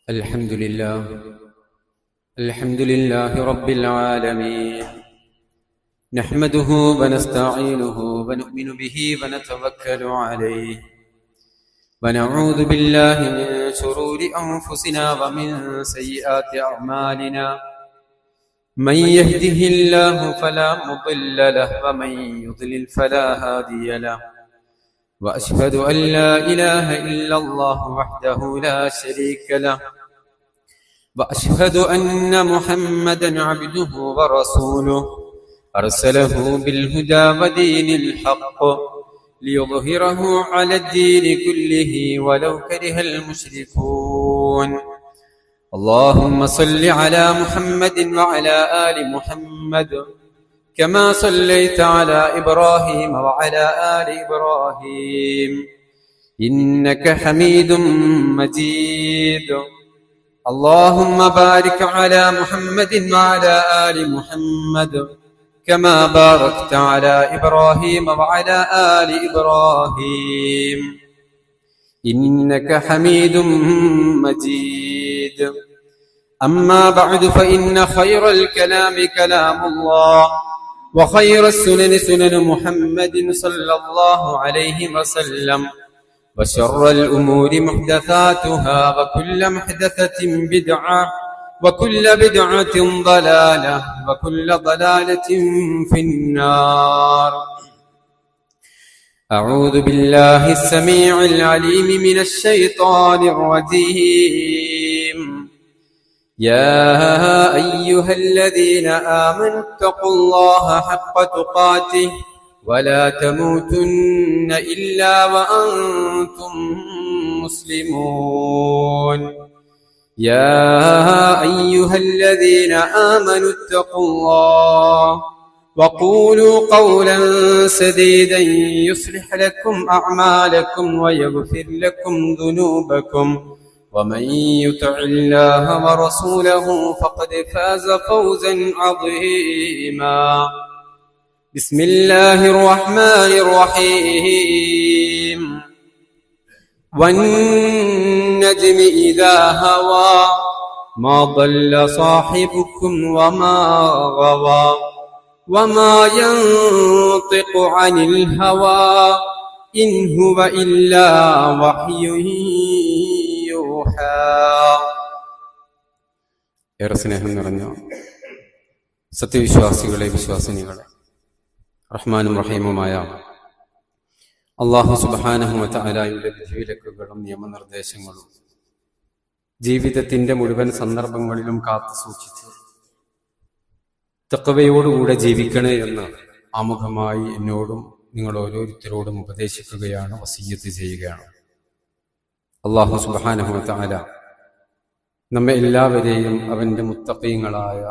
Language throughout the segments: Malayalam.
الحمد لله رب العالمين، نحمده ونستعينه ونؤمن به ونتوكل عليه، ونعوذ بالله من شرور أنفسنا ومن سيئات أعمالنا، من يهده الله فلا مضل له ومن يضلل فلا هادي له، وأشهد أن لا إله إلا الله وحده لا شريك له، وأشهد أن محمدا عبده ورسوله أرسله بالهدى ودين الحق ليظهره على الدين كله ولو كره المشركون. اللهم صل على محمد وعلى آل محمد كما صليت على إبراهيم وعلى آل إبراهيم إنك حميد مجيد. اللهم بارك على محمد وعلى آل محمد كما باركت على إبراهيم وعلى آل إبراهيم إنك حميد مجيد. أما بعد، فإن خير الكلام كلام الله، وخير السنن سنن محمد صلى الله عليه وسلم، وشر الأمور محدثاتها، وكل محدثة بدعة، وكل بدعة ضلالة، وكل ضلالة في النار. أعوذ بالله السميع العليم من الشيطان الرجيم. يا أيها الذين آمنوا اتقوا الله حق تقاته ولا تموتن إلا وأنتم مسلمون. يا أيها الذين آمنوا اتقوا الله وقولوا قولا سديدا يصلح لكم أعمالكم ويغفر لكم ذنوبكم، ومن يطع الله ورسوله فقد فاز فوزا عظيما. بسم الله الرحمن الرحيم. والنجم إذا هوى ما ضل صاحبكم وما غوى وما ينطق عن الهوى إن هو إلا وحي يوحى. ഏറെ സ്നേഹം നിറഞ്ഞ സത്യവിശ്വാസികളെ, വിശ്വാസിനികളെ, റഹ്മാനും റഹീമുമായ അല്ലാഹു സുബ്ഹാനഹു വ തആലയുടെ വിധിവിലക്കുകളും നിയമനിർദ്ദേശങ്ങളും ജീവിതത്തിന്റെ മുഴുവൻ സന്ദർഭങ്ങളിലും കാത്തു സൂക്ഷിച്ച് തഖ്വയോടുകൂടെ ജീവിക്കണേ എന്ന് ആമുഖമായി എന്നോടും നിങ്ങൾ ഓരോരുത്തരോടും ഉപദേശിക്കുകയാണ്, വസിയ്യത്ത് ചെയ്യുകയാണ്. അല്ലാഹു സുബ്ഹാനഹു വ തആല നമ്മെ എല്ലാവരെയും അവന്റെ മുത്തഖീങ്ങളായ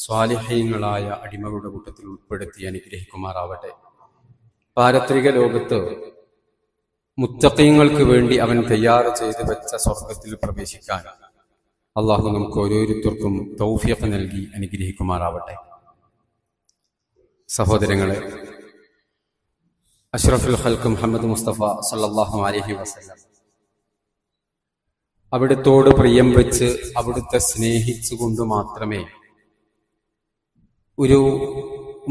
സ്വാലിഹീങ്ങളായ അടിമകളുടെ കൂട്ടത്തിൽ ഉൾപ്പെടുത്തി അനുഗ്രഹിക്കുമാറാവട്ടെ. പാരത്രിക ലോകത്ത് മുത്തഖീങ്ങൾക്ക് വേണ്ടി അവൻ തയ്യാർ ചെയ്തു വെച്ച സ്വർഗത്തിൽ പ്രവേശിക്കാൻ അള്ളാഹു നമുക്ക് ഓരോരുത്തർക്കും തൗഫീഖ് നൽകി അനുഗ്രഹിക്കുമാറാവട്ടെ. സഹോദരങ്ങളെ, അഷ്റഫുൽ ഖൽഖ് മുഹമ്മദ് മുസ്തഫ സല്ലല്ലാഹു അലൈഹി വസല്ലം അവിടുത്തോട് പ്രിയം വെച്ച് അവിടുത്തെ സ്നേഹിച്ചുകൊണ്ട് മാത്രമേ ഒരു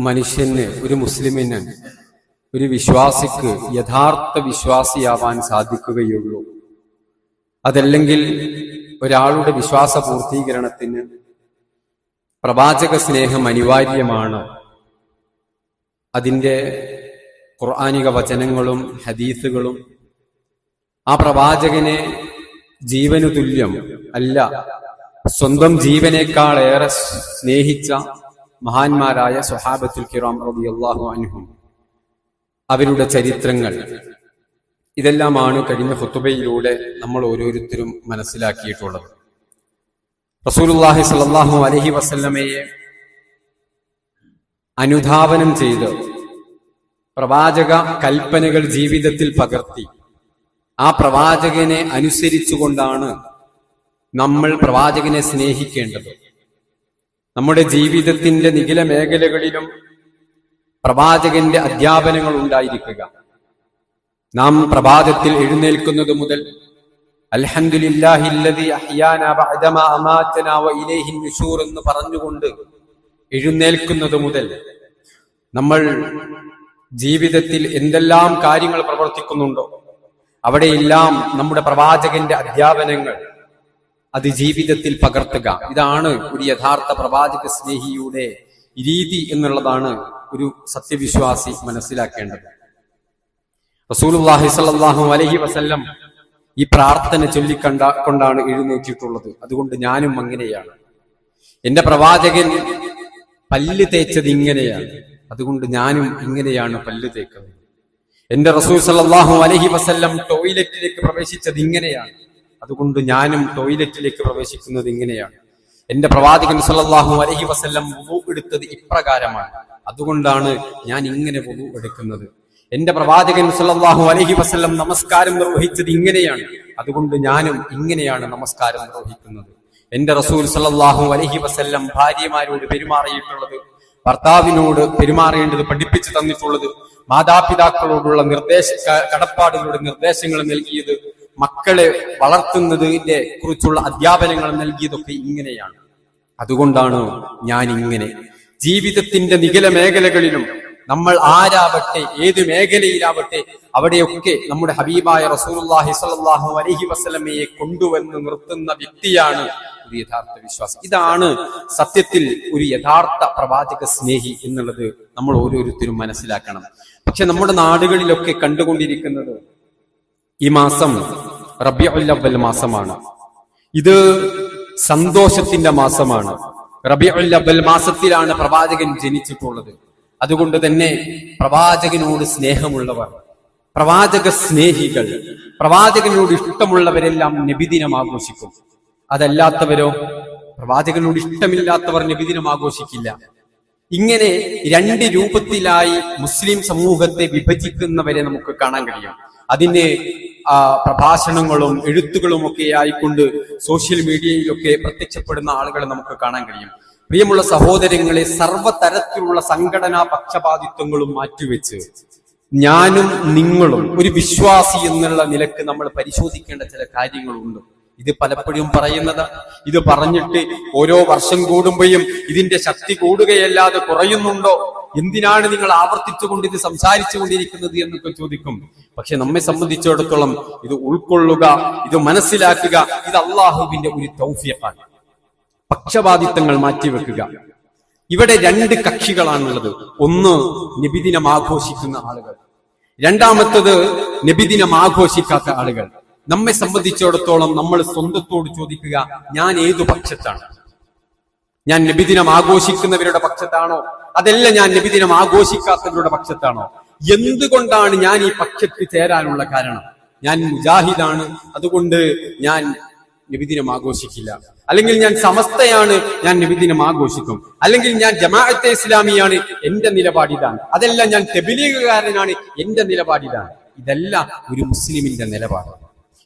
മനുഷ്യന്, ഒരു മുസ്ലിമിന്, ഒരു വിശ്വാസിക്ക് യഥാർത്ഥ വിശ്വാസിയാവാൻ സാധിക്കുകയുള്ളൂ. അതല്ലെങ്കിൽ ഒരാളുടെ വിശ്വാസ പൂർത്തീകരണത്തിന് പ്രവാചക സ്നേഹം അനിവാര്യമാണ്. അതിൻ്റെ ഖുർആനിക വചനങ്ങളും ഹദീസുകളും ആ പ്രവാചകനെ ജീവനു തുല്യം അല്ല, സ്വന്തം ജീവനേക്കാളേറെ സ്നേഹിച്ച മഹാന്മാരായ സ്വഹാബത്തുൽ കിറാം റളിയല്ലാഹു അൻഹും അവരുടെ ചരിത്രങ്ങൾ, ഇതെല്ലാമാണ് കഴിഞ്ഞ ഖുതുബയിലൂടെ നമ്മൾ ഓരോരുത്തരും മനസ്സിലാക്കിയിട്ടുള്ളത്. റസൂലുള്ളാഹി സ്വല്ലല്ലാഹു അലൈഹി വസല്ലമയെ അനുധാവനം ചെയ്ത് പ്രവാചക കൽപ്പനകൾ ജീവിതത്തിൽ പകർത്തി ആ പ്രവാചകനെ അനുസരിച്ചുകൊണ്ടാണ് നമ്മൾ പ്രവാചകനെ സ്നേഹിക്കേണ്ടത്. നമ്മുടെ ജീവിതത്തിന്റെ നിഖില മേഖലകളിലും പ്രവാചകന്റെ അധ്യാപനങ്ങൾ ഉണ്ടായിരിക്കുക. നാം പ്രഭാതത്തിൽ എഴുന്നേൽക്കുന്നത് മുതൽ അൽഹംദുലില്ലാഹില്ലദീ അഹ്യാനാ ബഅദമാ അമാതനാ വഇലൈഹി നുശൂർ എന്ന് പറഞ്ഞുകൊണ്ട് എഴുന്നേൽക്കുന്നത് മുതൽ നമ്മൾ ജീവിതത്തിൽ എന്തെല്ലാം കാര്യങ്ങൾ പ്രവർത്തിക്കുന്നുണ്ടോ അവിടെയെല്ലാം നമ്മുടെ പ്രവാചകന്റെ അധ്യാപനങ്ങൾ അത് ജീവിതത്തിൽ പകർത്തുക. ഇതാണ് ഒരു യഥാർത്ഥ പ്രവാചക സ്നേഹിയുടെ രീതി എന്നുള്ളതാണ് ഒരു സത്യവിശ്വാസി മനസ്സിലാക്കേണ്ടത്. റസൂലുള്ളാഹി സ്വല്ലല്ലാഹു അലൈഹി വസല്ലം ഈ പ്രാർത്ഥന ചൊല്ലിക്കൊണ്ടാണ് എഴുന്നേറ്റിട്ടുള്ളത്. അതുകൊണ്ട് ഞാനും അങ്ങനെയാണ്. എന്റെ പ്രവാചകൻ പല്ല് തേച്ചത് ഇങ്ങനെയാണ്, അതുകൊണ്ട് ഞാനും ഇങ്ങനെയാണ് പല്ല് തേക്കുന്നത്. എന്റെ റസൂൽ സല്ലല്ലാഹു അലൈഹി വസല്ലം ടോയ്ലറ്റിലേക്ക് പ്രവേശിച്ചത് ഇങ്ങനെയാണ്, അതുകൊണ്ട് ഞാനും ടോയ്ലറ്റിലേക്ക് പ്രവേശിക്കുന്നത് ഇങ്ങനെയാണ്. എന്റെ പ്രവാചകൻ സല്ലല്ലാഹു അലൈഹി വസല്ലം വുളു എടുത്തത് ഇപ്രകാരമാണ്, അതുകൊണ്ടാണ് ഞാൻ ഇങ്ങനെ വുളു എടുക്കുന്നത്. എന്റെ പ്രവാചകൻ സല്ലല്ലാഹു അലൈഹി വസല്ലം നമസ്കാരം നിർവഹിച്ചത് ഇങ്ങനെയാണ്, അതുകൊണ്ട് ഞാനും ഇങ്ങനെയാണ് നമസ്കാരം നിർവഹിക്കുന്നത്. എന്റെ റസൂൽ സല്ലല്ലാഹു അലൈഹി വസല്ലം ഭാര്യമാരോട് പെരുമാറിയിട്ടുള്ളത്, ഭർത്താവിനോട് പെരുമാറേണ്ടത് പഠിപ്പിച്ചു തന്നിട്ടുള്ളത്, മാതാപിതാക്കളോടുള്ള കടപ്പാടുകളുടെ നിർദ്ദേശങ്ങൾ നൽകിയത്, മക്കളെ വളർത്തുന്നതിനെ കുറിച്ചുള്ള അധ്യാപനങ്ങൾ നൽകിയതൊക്കെ ഇങ്ങനെയാണ്. അതുകൊണ്ടാണ് ഞാൻ ഇങ്ങനെ. ജീവിതത്തിന്റെ നിഖില മേഖലകളിലും നമ്മൾ ആരാവട്ടെ, ഏത് മേഖലയിലാവട്ടെ, അവിടെയൊക്കെ നമ്മുടെ ഹബീബായ റസൂലുള്ളാഹി സ്വല്ലല്ലാഹു അലൈഹി വസല്ലമയെ കൊണ്ടുവന്ന് നിർത്തുന്ന വ്യക്തിയാണ് ഒരു യഥാർത്ഥ വിശ്വാസി. ഇതാണ് സത്യത്തിൽ ഒരു യഥാർത്ഥ പ്രവാചക സ്നേഹി എന്നുള്ളത് നമ്മൾ ഓരോരുത്തരും മനസ്സിലാക്കണം. പക്ഷെ നമ്മുടെ നാടുകളിലൊക്കെ കണ്ടുകൊണ്ടിരിക്കുന്നത് ഈ മാസം റബീഉൽ അവ്വൽ മാസമാണ്. ഇത് സന്തോഷത്തിന്റെ മാസമാണ്. റബീഉൽ അവ്വൽ മാസത്തിലാണ് പ്രവാചകൻ ജനിച്ചിട്ടുള്ളത്. അതുകൊണ്ട് തന്നെ പ്രവാചകനോട് സ്നേഹമുള്ളവർ, പ്രവാചക സ്നേഹികൾ, പ്രവാചകനോട് ഇഷ്ടമുള്ളവരെല്ലാം നബിദിനം ആഘോഷിക്കും. അതല്ലാത്തവരോ, പ്രവാചകനോട് ഇഷ്ടമില്ലാത്തവർ നബിദിനം ആഘോഷിക്കില്ല. ഇങ്ങനെ രണ്ട് രൂപത്തിലായി മുസ്ലിം സമൂഹത്തെ വിഭജിക്കുന്നവരെ നമുക്ക് കാണാൻ കഴിയും. അതിന് പ്രഭാഷണങ്ങളും എഴുത്തുകളും ഒക്കെ ആയിക്കൊണ്ട് സോഷ്യൽ മീഡിയയിലൊക്കെ പ്രത്യക്ഷപ്പെടുന്ന ആളുകളെ നമുക്ക് കാണാൻ കഴിയും. പ്രിയമുള്ള സഹോദരങ്ങളെ, സർവ്വതരത്തിലുള്ള സംഘടനാ പക്ഷപാതിത്വങ്ങളും മാറ്റിവെച്ച് ഞാനും നിങ്ങളും ഒരു വിശ്വാസി എന്നുള്ള നിലക്ക് നമ്മൾ പരിശോധിക്കേണ്ട ചില കാര്യങ്ങളുണ്ട്. ഇത് പലപ്പോഴും പറയുന്നത്, ഇത് പറഞ്ഞിട്ട് ഓരോ വർഷം കൂടുമ്പോഴും ഇതിന്റെ ശക്തി കൂടുകയല്ലാതെ കുറയുന്നുണ്ടോ, എന്തിനാണ് നിങ്ങൾ ആവർത്തിച്ചുകൊണ്ട് ഇത് സംസാരിച്ചു കൊണ്ടിരിക്കുന്നത് എന്നൊക്കെ ചോദിക്കും. പക്ഷെ നമ്മെ സംബന്ധിച്ചിടത്തോളം ഇത് ഉൾക്കൊള്ളുക, ഇത് മനസ്സിലാക്കുക, ഇത് അള്ളാഹുവിന്റെ ഒരു തൗഫീഖാണ്. പക്ഷപാതിത്വങ്ങൾ മാറ്റിവെക്കുക. ഇവിടെ രണ്ട് കക്ഷികളാണുള്ളത്. ഒന്ന് നബിദിനം ആഘോഷിക്കുന്ന ആളുകൾ, രണ്ടാമത്തത് നബിദിനം ആഘോഷിക്കാത്ത ആളുകൾ. നമ്മെ സംബന്ധിച്ചിടത്തോളം നമ്മൾ സ്വന്തത്തോട് ചോദിക്കുക, ഞാൻ ഏതു പക്ഷത്താണ്? ഞാൻ നബിദിനം ആഘോഷിക്കുന്നവരുടെ പക്ഷത്താണോ, അതല്ല ഞാൻ നബിദിനം ആഘോഷിക്കാത്തവരുടെ പക്ഷത്താണോ? എന്തുകൊണ്ടാണ് ഞാൻ ഈ പക്ഷത്ത് ചേരാനുള്ള കാരണം? ഞാൻ മുജാഹിദാണ്, അതുകൊണ്ട് ഞാൻ നബിദിനം ആഘോഷിക്കില്ല. അല്ലെങ്കിൽ ഞാൻ സമസ്തയാണ്, ഞാൻ നബിദിനം ആഘോഷിക്കും. അല്ലെങ്കിൽ ഞാൻ ജമാഅത്തെ ഇസ്ലാമിയാണ്, എന്റെ നിലപാടിതാണ്. അതല്ല ഞാൻ തബ്ലീഗുകാരനാണ്, എന്റെ നിലപാടിതാണ്. ഇതല്ല ഒരു മുസ്ലിമിന്റെ നിലപാട്,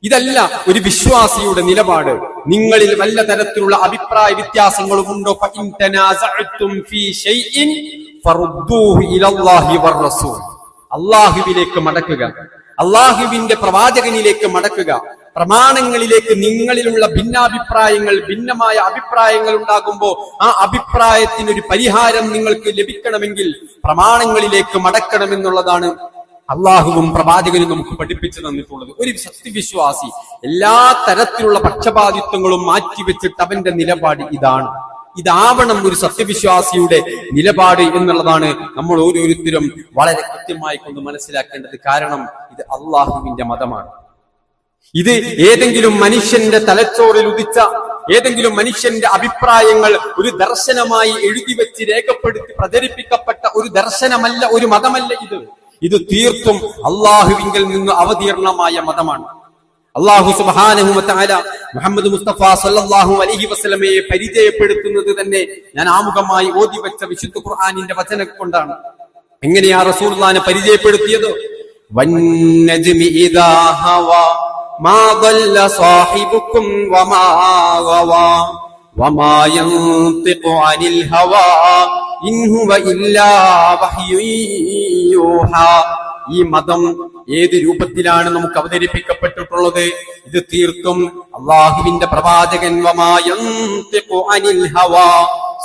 ഇതല്ല ഒരു വിശ്വാസിയുടെ നിലപാട്. നിങ്ങളിൽ വല്ല തരത്തിലുള്ള അഭിപ്രായ വ്യത്യാസങ്ങളും ഉണ്ടോ, ഫഇൻ തനാസഅതും ഫീ ശൈഇൻ ഫറുദ്ദൂഹു ഇലല്ലാഹി വറസൂൽ, അല്ലാഹുവിലേക്ക് മടക്കുക, അല്ലാഹുവിന്റെ പ്രവാചകനിലേക്ക് മടക്കുക. പ്രമാണങ്ങളിലേക്ക് നിങ്ങളിലുള്ള ഭിന്നാഭിപ്രായങ്ങൾ, ഭിന്നമായ അഭിപ്രായങ്ങൾ ഉണ്ടാകുമ്പോൾ ആ അഭിപ്രായത്തിനൊരു പരിഹാരം നിങ്ങൾക്ക് ലഭിക്കണമെങ്കിൽ പ്രമാണങ്ങളിലേക്ക് മടക്കണമെന്നുള്ളതാണ് അള്ളാഹുവും പ്രവാചകനും നമുക്ക് പഠിപ്പിച്ചു തന്നിട്ടുള്ളത്. ഒരു സത്യവിശ്വാസി എല്ലാ തരത്തിലുള്ള പക്ഷപാതിത്വങ്ങളും മാറ്റിവെച്ചിട്ട് അവന്റെ നിലപാട് ഇതാണ്. ഇതാവണം ഒരു സത്യവിശ്വാസിയുടെ നിലപാട് എന്നുള്ളതാണ് നമ്മൾ ഓരോരുത്തരും വളരെ കൃത്യമായി കൊണ്ട് മനസ്സിലാക്കേണ്ടത്. കാരണം ഇത് അള്ളാഹുവിന്റെ മതമാണ്. ഇത് ഏതെങ്കിലും മനുഷ്യന്റെ തലച്ചോറിൽ ഉദിച്ച ഏതെങ്കിലും മനുഷ്യന്റെ അഭിപ്രായങ്ങൾ ഒരു ദർശനമായി എഴുതി വെച്ച് രേഖപ്പെടുത്തി പ്രചരിപ്പിക്കപ്പെട്ട ഒരു ദർശനമല്ല, ഒരു മതമല്ല ഇത്. ഇത് തീർത്തും അള്ളാഹുവിങ്കിൽ നിന്ന് അവതീർണമായ മതമാണ്. അള്ളാഹു സുബ്ഹാനഹു വ തആല മുഹമ്മദ് മുസ്തഫ സല്ലല്ലാഹു അലൈഹി വസല്ലമയെ പരിചയപ്പെടുത്തുന്നത് തന്നെ ഞാൻ ആമുഖമായി ഓതി വെച്ച വിശുദ്ധ ഖുർആനിന്റെ വചനം കൊണ്ടാണ്. എങ്ങനെയാ റസൂലുള്ളാഹിനെ പരിചയപ്പെടുത്തിയത്? വന്നജ്മി ഇദാ ഹവാ മാ ضل صاحبكم وما غوى وما ينطق عن الهوى إن هو إلا وحي يوحى ഈ മതം ഏത് രൂപത്തിലാണ് നമുക്ക് അവതരിപ്പിക്കപ്പെട്ടിട്ടുള്ളത്? ഇത് തീർത്തും അള്ളാഹുവിന്റെ പ്രവാചകൻ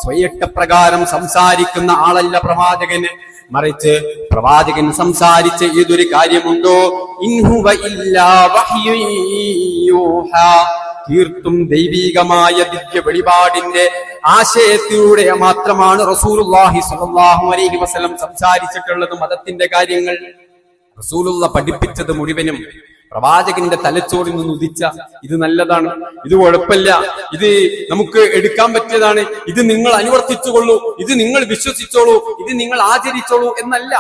സ്വയട്ടപ്രകാരം സംസാരിക്കുന്ന ആളല്ല പ്രവാചകന്. മറിച്ച് പ്രവാചകൻ സംസാരിച്ച ഏതൊരു കാര്യമുണ്ടോ, ഇൻഹുവ ഇല്ലാ വഹ്യുൻ യൂഹാ, തീർത്തും ദൈവീകമായ ദിവ്യ വെളിപാടിന്റെ ആശയത്തിലൂടെ മാത്രമാണ് റസൂലുള്ളാഹി സ്വല്ലല്ലാഹു അലൈഹി വസല്ലം സംസാരിച്ചിട്ടുള്ളത്. മതത്തിന്റെ കാര്യങ്ങൾ റസൂലുള്ള പഠിപ്പിച്ചത് മുഴുവനും പ്രവാചകന്റെ തലച്ചോറിൽ നിന്ന് ഉദിച്ച ഇത് നല്ലതാണ്, ഇത് കുഴപ്പമില്ല, ഇത് നമുക്ക് എടുക്കാൻ പറ്റിയതാണ്, ഇത് നിങ്ങൾ അനുവർത്തിച്ചുകൊള്ളൂ, ഇത് നിങ്ങൾ വിശ്വസിച്ചോളൂ, ഇത് നിങ്ങൾ ആചരിച്ചോളൂ എന്നല്ല.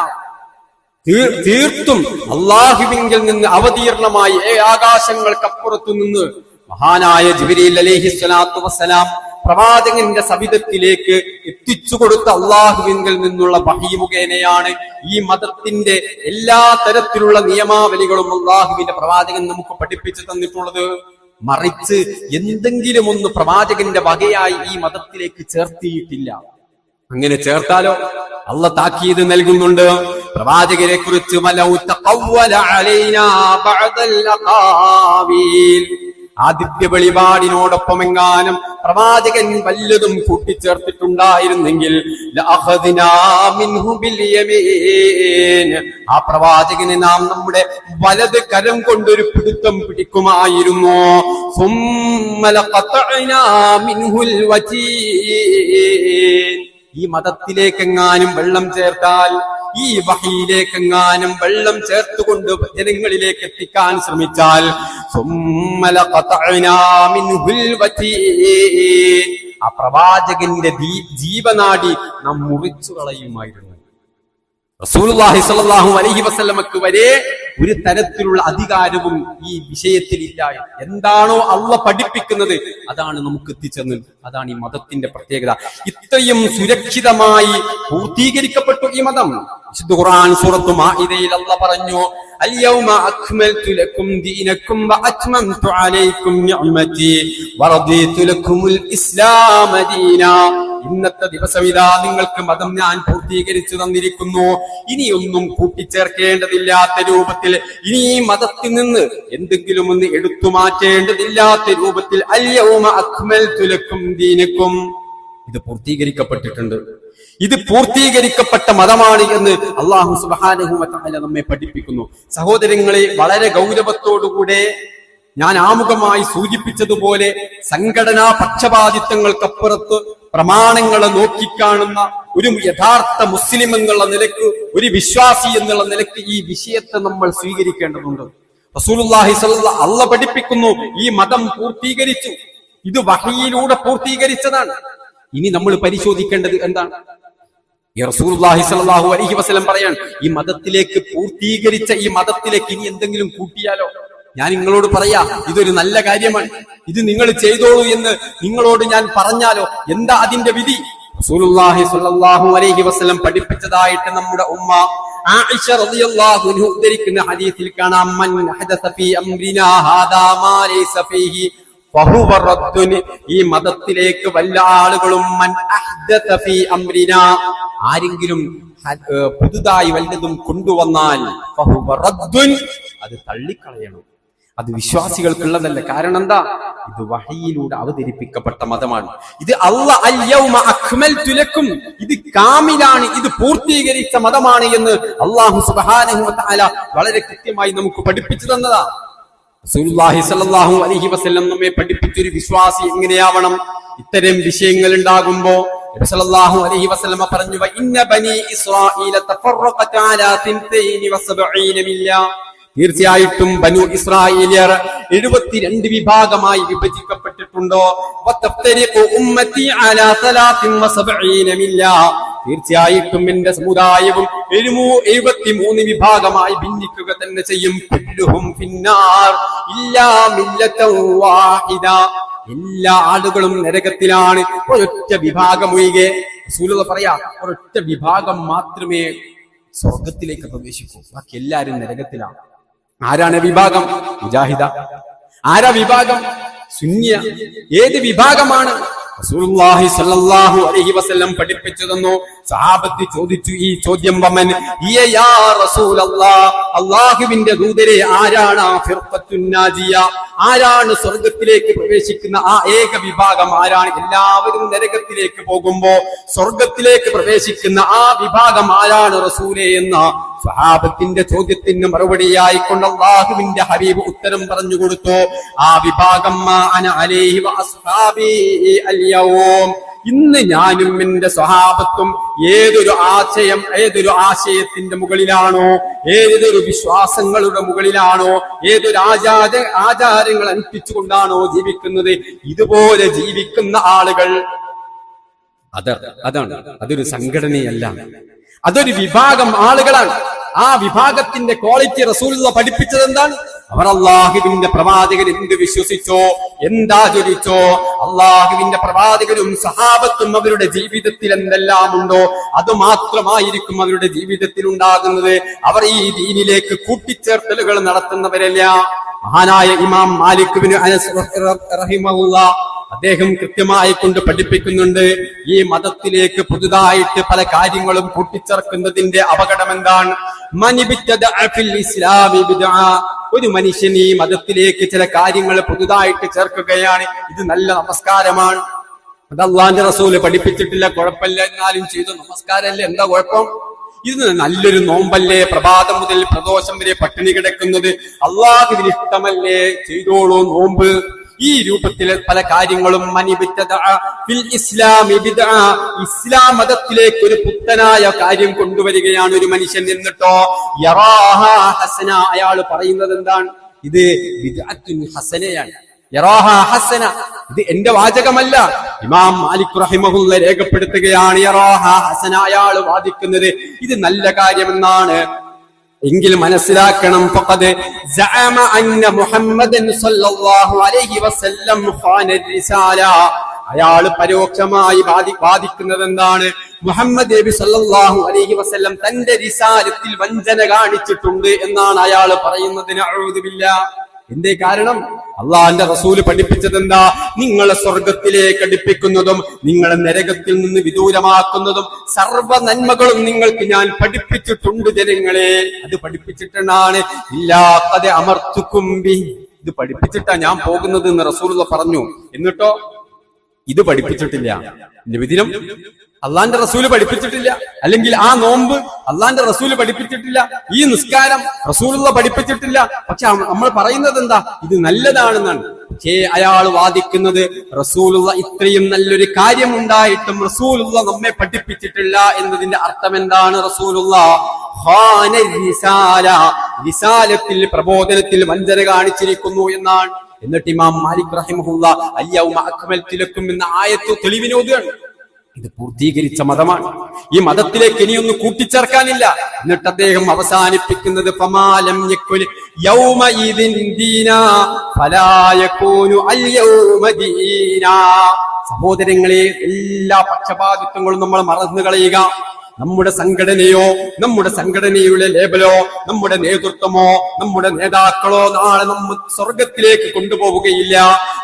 തീർത്തും അള്ളാഹുവിങ്കിൽ നിന്ന് അവതീർണമായി ആകാശങ്ങൾക്കപ്പുറത്തു നിന്ന് മഹാനായ ജിബ്രീൽ അലൈഹിസ്സലാത്തു വസ്സലാം പ്രവാചകന്റെ സവിധത്തിലേക്ക് എത്തിച്ചു കൊടുത്ത അള്ളാഹുവിങ്കിൽ നിന്നുള്ള വഹീ മുഖേനയാണ് ഈ മതത്തിന്റെ എല്ലാ തരത്തിലുള്ള നിയമാവലികളും അള്ളാഹുവിന്റെ പ്രവാചകൻ നമുക്ക് പഠിപ്പിച്ചു തന്നിട്ടുള്ളത്. മറിച്ച് എന്തെങ്കിലും ഒന്ന് പ്രവാചകന്റെ വകയായി ഈ മതത്തിലേക്ക് ചേർത്തിയിട്ടില്ല. അങ്ങനെ ചേർത്താലോ അള്ളാഹ് താക്കീത് നൽകുന്നുണ്ട് പ്രവാചകരെ കുറിച്ച്, ആ ദിവ്യ വെളിപാടിനോടൊപ്പം എങ്ങാനും പ്രവാചകൻ വല്ലതും കൂട്ടിച്ചേർത്തിട്ടുണ്ടായിരുന്നെങ്കിൽ ആ പ്രവാചകനെ നാം നമ്മുടെ വലത് കരം കൊണ്ടൊരു പിടുത്തം പിടിക്കുമായിരുന്നു. ഈ മതത്തിലേക്കെങ്ങാനും വെള്ളം ചേർത്താൽ, ഈ വഹയിലേക്കെങ്ങാനും വെള്ളം ചേർത്തുകൊണ്ട് ജനങ്ങളിലേക്ക് എത്തിക്കാൻ ശ്രമിച്ചാൽ ആ പ്രവാചകന്റെ ജീവനാടി നാം മുറിച്ചു കളയുമായിരുന്നു. റസൂലുള്ളാഹി സ്വല്ലല്ലാഹു അലൈഹി വസല്ലമക്ക് വരെ ഒരു തരത്തിലുള്ള അധികാരവും ഈ വിഷയത്തിലില്ല. എന്താണോ അള്ളാഹ് പഠിപ്പിക്കുന്നത് അതാണ് നമുക്ക് എത്തിച്ചേർന്നത്. അതാണ് ഈ മതത്തിന്റെ പ്രത്യേകത. ഇത്രയും സുരക്ഷിതമായി പൂർത്തീകരിക്കപ്പെട്ടു ഈ മതം. വിശുദ്ധ ഖുർആൻ സൂറത്തു മാഇദയിൽ അള്ളാഹ് പറഞ്ഞു, അൽയൗമ അക്മൽതു ലക്കും ദീനക്കും വഅത്മംതു അലൈക്കും നിഅമതി വറദീതു ലക്കുമുൽ ഇസ്ലാമ ദീനാ. ഇന്നത്തെ ദിവസം ഇതാ നിങ്ങൾക്ക് മതം ഞാൻ പൂർത്തീകരിച്ചു തന്നിരിക്കുന്നു. ഇനിയൊന്നും കൂട്ടിച്ചേർക്കേണ്ടതില്ലാത്ത രൂപത്തിൽ, ഇനി ഈ മതത്തിൽ നിന്ന് എന്തെങ്കിലും ഒന്ന് എടുത്തു മാറ്റേണ്ടതില്ലാത്ത രൂപത്തിൽ അൽയൗമ അക്മൽതു ലക്കും ദീനക്കും, ഇത് പൂർത്തീകരിക്കപ്പെട്ടിട്ടുണ്ട്. ഇത് പൂർത്തീകരിക്കപ്പെട്ട മതമാണ് എന്ന് അല്ലാഹു സുബ്ഹാനഹു വ തആല നമ്മെ പഠിപ്പിക്കുന്നു. സഹോദരങ്ങളെ, വളരെ ഗൗരവത്തോടുകൂടെ ഞാൻ ആമുഖമായി സൂചിപ്പിച്ചതുപോലെ സംഘടനാ പക്ഷപാതിത്വങ്ങൾക്കപ്പുറത്ത് പ്രമാണങ്ങളെ നോക്കിക്കാണുന്ന ഒരു യഥാർത്ഥ മുസ്ലിം എന്നുള്ള നിലക്ക്, ഒരു വിശ്വാസി എന്നുള്ള നിലക്ക് ഈ വിഷയത്തെ നമ്മൾ സ്വീകരിക്കേണ്ടതുണ്ട്. റസൂലുള്ളാഹി സ്വല്ലല്ലാഹു അല്ലാഹ് പഠിപ്പിക്കുന്നു, ഈ മതം പൂർത്തീകരിച്ചു. ഇത് വഹയിലൂടെ പൂർത്തീകരിച്ചതാണ്. ഇനി നമ്മൾ പരിശോധിക്കേണ്ടത് എന്താണ്? ഈ റസൂലുള്ളാഹി സ്വല്ലല്ലാഹു അലൈഹി വസല്ലം പറയാൻ, ഈ മതത്തിലേക്ക് പൂർത്തീകരിച്ച ഈ മതത്തിലേക്ക് ഇനി എന്തെങ്കിലും കൂട്ടിയാലോ? ഞാൻ നിങ്ങളോട് പറയാ, ഇതൊരു നല്ല കാര്യമാണ്, ഇത് നിങ്ങൾ ചെയ്തോളൂ എന്ന് നിങ്ങളോട് ഞാൻ പറഞ്ഞാലോ എന്താ അതിന്റെ വിധി? റസൂലുള്ളാഹി സ്വല്ലല്ലാഹു അലൈഹി വസല്ലം പഠിപ്പിച്ചതായിട്ട് നമ്മുടെ ഉമ്മ ആയിഷ റളിയല്ലാഹു അൻഹ ഉദ്ധരിക്കുന്ന ഹദീസിൽ കാണാം, മൻ ഹദസ ഫീ അംരിനാ ഹാദാ മാ ലൈസ ഫീഹി ഫഹുവ റദ്ദുൻ. ഈ മതത്തിലേക്ക് വല്ല ആളുകളും മൻ അഹ്ദസ ഫീ അംരിനാ, ആരെങ്കിലും പുതുതായി വല്ലതും കൊണ്ടുവന്നാൽ ഫഹുവ റദ്ദുൻ, അത് തള്ളിക്കളയണം. അത് വിശ്വാസികൾക്കുള്ളതല്ല. കാരണം എന്താ? ഇത് വഹയിലൂടെ അവതരിപ്പിക്കപ്പെട്ട മതമാണ്. ഇത് അല്ലാഹ് അൽയൗമ അക്മൽതു ലക്കും, ഇത് കാമിലാണ്, ഇത് പൂർത്തീകരിച്ച മതമാണ് എന്ന് അല്ലാഹു സുബ്ഹാനഹു വ തആല വളരെ കൃത്യമായി നമുക്ക് പഠിപ്പിച്ചു തന്നതാ. റസൂലുള്ളാഹി സ്വല്ലല്ലാഹു അലൈഹി വസല്ലം നമ്മെ പഠിപ്പിച്ചൊരു വിശ്വാസി എങ്ങനെയാവണം. ഇത്തരം വിഷയങ്ങൾ ഉണ്ടാകുമ്പോ നബി സല്ലല്ലാഹു അലൈഹി വസല്ലം പറഞ്ഞു, ഇന്ന ബനി ഇസ്രാഈല തഫറഖത അലാ 72 മില്ല, തീർച്ചയായിട്ടും ബനു ഇസ്രായേലിയർ 72 വിഭാഗമായി വിഭജിക്കപ്പെട്ടിട്ടുണ്ടോ. ഉമ്മത്തി അലാ 73 മില്ല, തീർച്ചയായിട്ടും എന്റെ സമുദായവും 73 വിഭാഗമായി ഭിന്നിക്കുക തന്നെ ചെയ്യും. കുല്ലുഹും ഫിന്നാർ ഇല്ലാ മില്ലതൻ വാഹിദ, എല്ലാ ആളുകളും നരകത്തിലാണ്, ഒരൊറ്റ വിഭാഗം ഒഴികെ. റസൂലുള്ളാഹി പറയാ, ഒരൊറ്റ വിഭാഗം മാത്രമേ സ്വർഗത്തിലേക്ക് പ്രവേശിക്കൂ, ബാക്കി എല്ലാവരും നരകത്തിലാണ്. ആരാണ് വിഭാഗം? മുജാഹിദ. ആരാ വിഭാഗം? സുന്നിയ. ഏത് വിഭാഗമാണ്? റസൂലുള്ളാഹി സ്വല്ലല്ലാഹു അലൈഹി വസല്ലം പഠിപ്പിച്ചു തന്നു. സഹാബത്ത് ചോദിച്ചു ഈ ചോദ്യം, വമൻ ഹിയ യാ റസൂലല്ലാഹ്, അല്ലാഹുവിന്റെ ദൂതരെ ആരാണ് ആ ഫിർഖത്തുൻ നാജിയ, ആരാണ് സ്വർഗ്ഗത്തിലേക്ക് പ്രവേശിക്കുന്ന ആ ഏക വിഭാഗം ആരാണ്? എല്ലാവരും നരകത്തിലേക്ക് പോകുമ്പോ സ്വർഗ്ഗത്തിലേക്ക് പ്രവേശിക്കുന്ന ആ വിഭാഗം ആരാണ് റസൂലേ എന്ന സ്വഹാബത്തിന്റെ ചോദ്യത്തിന് മറുപടിയായി കൊണ്ട് അല്ലാഹുവിന്റെ ഹബീബ് ഉത്തരം പറഞ്ഞു കൊടുത്തു. ആ വിഭാഗം മാ അന അലൈഹി വഅസ്ഹാബി അൽയൗം, ഇന്ന് ഞാനും എന്റെ സ്വഹാബത്തും ഏതൊരു ആശയത്തിന്റെ മുകളിലാണോ, ഏതൊരു വിശ്വാസങ്ങളുടെ മുകളിലാണോ, ഏതൊരു ആചാരങ്ങൾ അനുഷ്ഠിച്ചുകൊണ്ടാണോ ജീവിക്കുന്നത്, ഇതുപോലെ ജീവിക്കുന്ന ആളുകൾ അതാണ്. അതൊരു സംഘടനയല്ല, അതൊരു വിഭാഗം ആളുകളാണ്. ആ വിഭാഗത്തിന്റെ ക്വാളിറ്റി റസൂലുള്ള പഠിപ്പിച്ചത് എന്താണ്? അവർ അല്ലാഹുവിന്റെ പ്രവാചകൻ എന്ത് വിശ്വസിച്ചോ, എന്താചരിച്ചോ, അല്ലാഹുവിന്റെ പ്രവാചകരും സഹാബത്തും അവരുടെ ജീവിതത്തിൽ എന്തെല്ലാം ഉണ്ടോ അത് മാത്രമായിരിക്കും അവരുടെ ജീവിതത്തിൽ ഉണ്ടാകുന്നത്. അവർ ഈ ദീനിലേക്ക് കൂട്ടിച്ചേർത്തലുകൾ നടത്തുന്നവരല്ല. മഹാനായ ഇമാം മാലിക് ഇബ്നു അനസ് റഹിമഹുല്ലാഹ് അദ്ദേഹം കൃത്യമായി കൊണ്ട് പഠിപ്പിക്കുന്നുണ്ട്, ഈ മതത്തിലേക്ക് പുതുതായിട്ട് പല കാര്യങ്ങളും കൂട്ടിച്ചേർക്കുന്നതിന്റെ അപകടം എന്താണ്? ഒരു മനുഷ്യൻ ഈ മതത്തിലേക്ക് ചില കാര്യങ്ങൾ പുതുതായിട്ട് ചേർക്കുകയാണ്. ഇത് നല്ല നമസ്കാരമാണ്, അത് അല്ലാഹുവിന്റെ റസൂല് പഠിപ്പിച്ചിട്ടില്ല, കുഴപ്പമില്ല, എന്നാലും ചെയ്തു നമസ്കാരമല്ലേ, എന്താ കുഴപ്പം? ഇത് നല്ലൊരു നോമ്പല്ലേ, പ്രഭാതം മുതൽ പ്രദോഷം വരെ പട്ടിണി കിടക്കുന്നത് അല്ലാഹുവിന് ഇഷ്ടമല്ലേ, ചെയ്തോളൂ നോമ്പ്. ഈ രൂപത്തിലെ പല കാര്യങ്ങളും ഇസ്ലാം മതത്തിലേക്ക് ഒരു പുത്തനായ കാര്യം കൊണ്ടുവരികയാണ് ഒരു മനുഷ്യൻ. എന്നിട്ടോ യറാഹാ ഹസന, അയാൾ പറയുന്നത് എന്താണ്? ഇത് ബിദ്അത്തുൻ ഹസനയാണ്. യറാഹാ ഹസന, ഇത് എന്റെ വാചകമല്ല, ഇമാം മാലിക് റഹിമഹുല്ലാഹ് രേഖപ്പെടുത്തുകയാണ്. യറാഹാ ഹസന, അയാൾ വാദിക്കുന്നത് ഇത് നല്ല കാര്യമെന്നാണ്. എങ്കിൽ മനസ്സിലാക്കണം, ഫഖദ് സഅമ അന്ന മുഹമ്മദൻ സ്വല്ലല്ലാഹു അലൈഹി വസല്ലം ഖാന റിസാല, അയാൾ പരോക്ഷമായി വാദിക്കുന്നത് എന്താണ്? മുഹമ്മദ് നബി സ്വല്ലല്ലാഹു അലൈഹി വസല്ലം തന്റെ റിസാലത്തിൽ വഞ്ചന കാണിച്ചിട്ടുണ്ട് എന്നാണ് അയാൾ പറയുന്നത്. നഊദു ബില്ലാഹ്. എന്തേ കാരണം? അള്ളാഹുവിന്റെ റസൂല് പഠിപ്പിച്ചത് എന്താ? നിങ്ങളെ സ്വർഗത്തിലേക്ക് അടുപ്പിക്കുന്നതും നിങ്ങളെ നരകത്തിൽ നിന്ന് വിദൂരമാക്കുന്നതും സർവ്വ നന്മകളും നിങ്ങൾക്ക് ഞാൻ പഠിപ്പിച്ചിട്ടുണ്ട് ജനങ്ങളെ. അത് പഠിപ്പിച്ചിട്ടാണ് ഇല്ലാതെ അമർത്തുക്കും ബി, ഇത് പഠിപ്പിച്ചിട്ടാ ഞാൻ പോകുന്നത് എന്ന് റസൂലുള്ള പറഞ്ഞു. എന്നിട്ടോ ഇത് പഠിപ്പിച്ചിട്ടില്ല. നബിദിനം അള്ളാന്റെ റസൂല് പഠിപ്പിച്ചിട്ടില്ല, അല്ലെങ്കിൽ ആ നോമ്പ് അള്ളാന്റെ റസൂല് പഠിപ്പിച്ചിട്ടില്ല, ഈ നിസ്കാരം റസൂലുള്ള പഠിപ്പിച്ചിട്ടില്ല. പക്ഷെ നമ്മൾ പറയുന്നത് എന്താ? ഇത് നല്ലതാണെന്നാണ്. പക്ഷേ അയാൾ വാദിക്കുന്നത് റസൂലുള്ള ഇത്രയും നല്ലൊരു കാര്യം ഉണ്ടായിട്ടും റസൂലുള്ള നമ്മെ പഠിപ്പിച്ചിട്ടില്ല എന്നതിന്റെ അർത്ഥം എന്താണ്? റസൂലുള്ള റിസാലത്തിൽ പ്രബോധനത്തിൽ വഞ്ചന കാണിച്ചിരിക്കുന്നു എന്നാണ്. എന്നിട്ട് ഇമാം മാലിക് റഹിമഹുല്ലാഹ് അൽയൗമ അക്മൽതു ലക്കും എന്ന ആയത്ത് തെളിവിനോതുകയാണ്. ഇത് പൂർത്തീകരിച്ച മതമാണ്. ഈ മതത്തിലേക്ക് ഇനിയൊന്നും കൂട്ടിച്ചേർക്കാനില്ല. എന്നിട്ട് അദ്ദേഹം അവസാനിപ്പിക്കുന്നത് ഫമാലം യകുൽ യൗമഇദിൻ ദീനാ ഫലാ യകൂനു അൽയൗമ ദീനാ. സഹോദരങ്ങളെ, എല്ലാ പക്ഷപാതിത്വങ്ങളും നമ്മൾ മറന്നു കളയുക. നമ്മുടെ സംഘടനയോ, നമ്മുടെ സംഘടനയുടെ ലേബലോ, നമ്മുടെ നേതൃത്വമോ, നമ്മുടെ നേതാക്കളോ നാളെ നമ്മ സ്വർഗത്തിലേക്ക് കൊണ്ടുപോവുകയില്ല.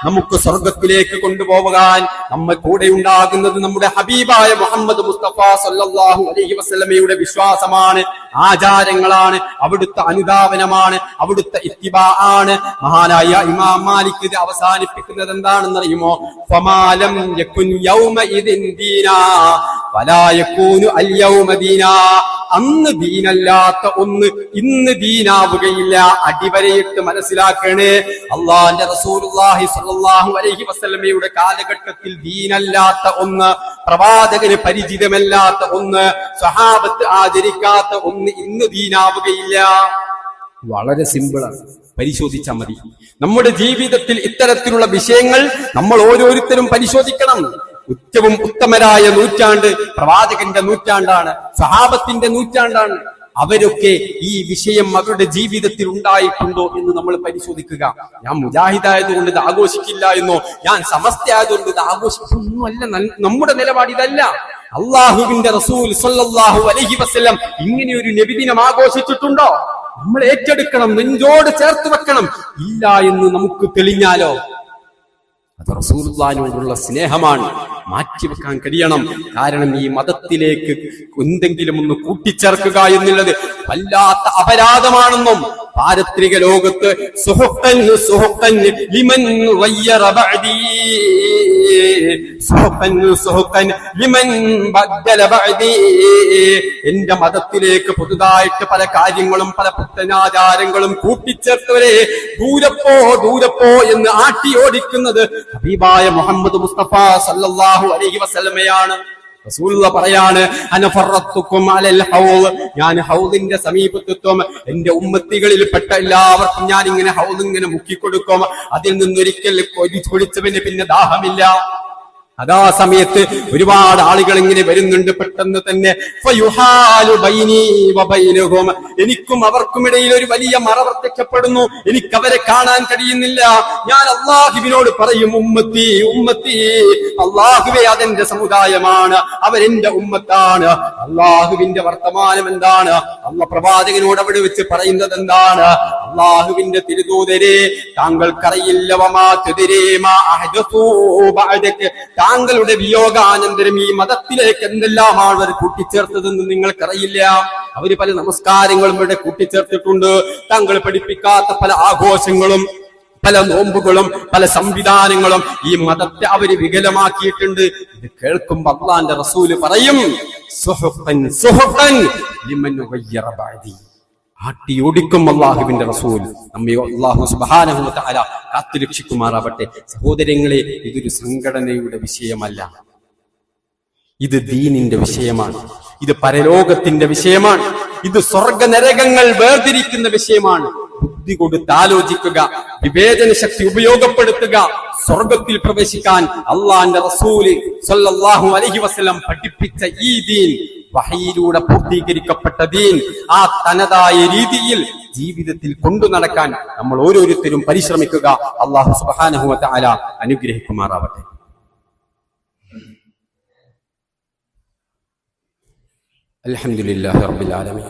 നമുക്ക് സ്വർഗത്തിലേക്ക് കൊണ്ടുപോകാൻ നമ്മൾ കൂടെ ഉണ്ടാകുന്നത് നമ്മുടെ ഹബീബായ മുഹമ്മദ് മുസ്തഫ സല്ലല്ലാഹു അലൈഹി വസല്ലമയുടെ വിശ്വാസമാണ്, ആചാരങ്ങളാണ്, അവിടുത്തെ അനുധാവനമാണ്, അവിടുത്തെ ഇത്തിബാ ആണ്. മഹാനായ ഇമാം മാലിക് ഇത് അവസാനിപ്പിക്കുന്നത് എന്താണെന്നറിയുമോ? ഫമാലം യകുൻ യൗമഇദിൻ ദീനാ ഫലാ യകൂനു അൽയൗമ ദീനാ. അന്ന് ദീനല്ലാത്ത ഒന്ന് ഇന്ന് ദീനാവുകയില്ല. അടിവരയിട്ട് മനസ്സിലാക്കണേ, അല്ലാഹുവിന്റെ റസൂലുള്ളാഹി സ്വല്ലല്ലാഹു അലൈഹി വസല്ലമയുടെ കാലഘട്ടത്തിൽ ദീനല്ലാത്ത ഒന്ന്, പ്രവാചകന് പരിചിതമല്ലാത്ത ഒന്ന്, സ്വഹാബത്ത് ആചരിക്കാത്ത ഒന്ന് ഇന്ന് ദീനാവുകയില്ല. വളരെ സിമ്പിളാണ്, പരിശോധിച്ചാൽ മതി. നമ്മുടെ ജീവിതത്തിൽ ഇത്തരത്തിലുള്ള വിഷയങ്ങൾ നമ്മൾ ഓരോരുത്തരും പരിശോധിക്കണം. ഏറ്റവും ഉത്തമരായ നൂറ്റാണ്ട് പ്രവാചകന്റെ നൂറ്റാണ്ടാണ്, സഹാബത്തിന്റെ നൂറ്റാണ്ടാണ്. അവരൊക്കെ ഈ വിഷയം അവരുടെ ജീവിതത്തിൽ ഉണ്ടായിട്ടുണ്ടോ എന്ന് നമ്മൾ പരിശോധിക്കുക. ഞാൻ മുജാഹിദായതുകൊണ്ട് ഇത് ആഘോഷിക്കില്ല എന്നോ, ഞാൻ സമസ്തയായതുകൊണ്ട് ഇത് ആഘോഷിക്കുന്നല്ല. നമ്മുടെ നിലപാട് ഇതല്ല. അള്ളാഹുവിന്റെ റസൂൽ സ്വല്ലല്ലാഹു അലൈഹി വസല്ലം ഇങ്ങനെ ഒരു നബിദിനം ആഘോഷിച്ചിട്ടുണ്ടോ? നമ്മൾ ഏറ്റെടുക്കണം, നെഞ്ചോട് ചേർത്ത് വെക്കണം. ഇല്ല എന്ന് നമുക്ക് തെളിഞ്ഞാലോ അത് റസൂലുള്ളാഹിനോടുള്ള സ്നേഹമാണ്. മാറ്റിവെക്കാൻ കഴിയണം. കാരണം ഈ മതത്തിലേക്ക് എന്തെങ്കിലും ഒന്ന് കൂട്ടിച്ചേർക്കുക എന്നുള്ളത് വല്ലാത്ത അപരാധമാണെന്നും പാരത്രിക ലോകത്ത് സുഹുഖൻ സുഹുഖൻ ലിമൻ ഗയ്യറ ബഅദി സുഹുഖൻ സുഹുഖൻ ലിമൻ ബദ്ദല ബഅദി, എന്റെ മതത്തിലേക്ക് പുതുതായിട്ട് പല കാര്യങ്ങളും പല പുത്തനാചാരങ്ങളും കൂട്ടിച്ചേർത്തവരെ ദൂരപ്പോ ദൂരപ്പോ എന്ന് ആട്ടിയോടിക്കുന്നത് ഹബീബായ മുഹമ്മദ് മുസ്തഫ സല്ലല്ലാഹു അലൈഹി വസല്ലമയാണ്. റസൂലുള്ളാഹി പറയാണ്, അന ഫറത്തുക്കും അലൽ ഹൗദ്, ഞാൻ ഹൗദിന്റെ സമീപത്വം എന്റെ ഉമ്മത്തികളിൽ പെട്ട എല്ലാവർക്കും ഞാൻ ഇങ്ങനെ ഹൗദ് ഇങ്ങനെ മുക്കിക്കൊടുക്കും. അതിൽ നിന്നൊരിക്കൽ കുടിച്ചവന് പിന്നെ ദാഹമില്ല. അതാ സമയത്ത് ഒരുപാട് ആളുകൾ ഇങ്ങനെ വരുന്നുണ്ട്. പെട്ടെന്ന് തന്നെ ഫയുഹാലു ബൈനി വബൈനഹും, എനിക്കും അവർക്കുമിടയിൽ ഒരു വലിയ മറ പ്രത്യക്ഷപ്പെടുന്നു. എനിക്കവരെ കാണാൻ കഴിയുന്നില്ല. ഞാൻ അല്ലാഹുവിനോട് പറയും, ഉമ്മത്തി ഉമ്മത്തി, അല്ലാഹുവേ അതെന്റെ സമുദായമാണ്, അവരെന്റെ ഉമ്മത്താണ്. അല്ലാഹുവിന്റെ വർത്തമാനം എന്താണ്? അല്ലാഹു പ്രവാചകനോട് അവിടെ വെച്ച് പറയുന്നത് എന്താണ്? അല്ലാഹുവിന്റെ തിരുദൂതരെ, താങ്കൾക്കറിയില്ല വമാ തുദരീ മാ അഹ്ദസൂ ബഅദക, താങ്കളുടെ വിയോഗാനന്തരം ഈ മതത്തിലേക്ക് എന്തെല്ലാമാണ് അവർ കൂട്ടിച്ചേർത്തതെന്ന് നിങ്ങൾക്കറിയില്ല. അവര് പല നമസ്കാരങ്ങളും ഇവിടെ കൂട്ടിച്ചേർത്തിട്ടുണ്ട്. താങ്കൾ പഠിപ്പിക്കാത്ത പല ആഘോഷങ്ങളും പല നോമ്പുകളും പല സംവിധാനങ്ങളും ഈ മതത്തെ അവര് വികലമാക്കിയിട്ടുണ്ട്. ഇത് കേൾക്കുമ്പോൾ അല്ലാഹുവിന്റെ റസൂല് പറയും, സുഹുഖൻ സുഹുഖൻ ലിമൻ ഗയ്യറ ബഅദി, ആട്ടിയോടിക്കും അല്ലാഹുവിന്റെ റസൂൽ. നമ്മെ അല്ലാഹു സുബ്ഹാനഹു വ തആല കാത്തുരക്ഷിക്കുമാറാവട്ടെ. സഹോദരങ്ങളെ, ഇതൊരു സംഘടനയുടെ വിഷയമല്ല, ഇത് ദീനിന്റെ വിഷയമാണ്. ഇത് പരലോകത്തിന്റെ വിഷയമാണ്. ഇത് സ്വർഗ നരകങ്ങൾ വേർതിരിക്കുന്ന വിഷയമാണ്. ബുദ്ധി കൊടുത്ത് ആലോചിക്കുക, വിവേചന ശക്തി ഉപയോഗപ്പെടുത്തുക. സ്വർഗത്തിൽ പ്രവേശിക്കാൻ അല്ലാഹുവിന്റെ റസൂല് സ്വല്ലല്ലാഹു അലൈഹി വസല്ലം പഠിപ്പിച്ച ഈ ദീൻ, വഹയിലൂടെ പൂർത്തീകരിക്കപ്പെട്ട ദീൻ, ആ തനതായ രീതിയിൽ ജീവിതത്തിൽ കൊണ്ടു നടക്കാൻ നമ്മൾ ഓരോരുത്തരും പരിശ്രമിക്കുക. അല്ലാഹു സുബ്ഹാനഹു വ തആല അനുഗ്രഹിക്കുമാറാവട്ടെ. അൽഹംദുലില്ലാഹി റബ്ബിൽ ആലമീൻ.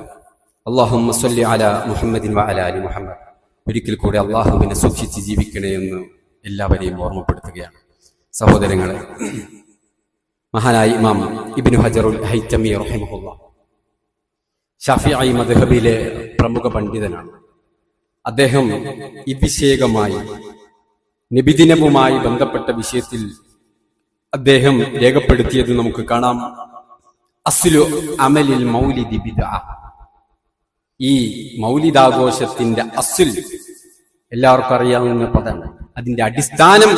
അല്ലാഹുമ്മ സ്വല്ലി അലാ മുഹമ്മദിൻ വ അലാ ആലി മുഹമ്മദ്. ഒരിക്കൽ കൂടി അല്ലാഹുവിനെ സൂക്ഷിച്ച് ജീവിക്കണേ എന്ന് എല്ലാവരെയും ഓർമ്മപ്പെടുത്തുകയാണ്. സഹോദരങ്ങളെ, മഹാനായ ഇമാം ഇബ്നു ഹജറുൽ ഹൈതമി റഹിമഹുല്ലാഹ് ശാഫിഈ മദ്ഹബിലെ പ്രമുഖ പണ്ഡിതനാണ്. അദ്ദേഹം ഈ വിഷയകമായി നബിദിനവുമായി ബന്ധപ്പെട്ട വിഷയത്തിൽ അദ്ദേഹം രേഖപ്പെടുത്തിയത് നമുക്ക് കാണാം. അസ്ലു അമലിൽ മൗലിദി ബിദ്അ, ഈ മൗലിദാഘോഷത്തിന്റെ അസ്ൽ എല്ലാവർക്കും അറിയാവുന്ന പദമാണ്. അതിന്റെ അടിസ്ഥാനം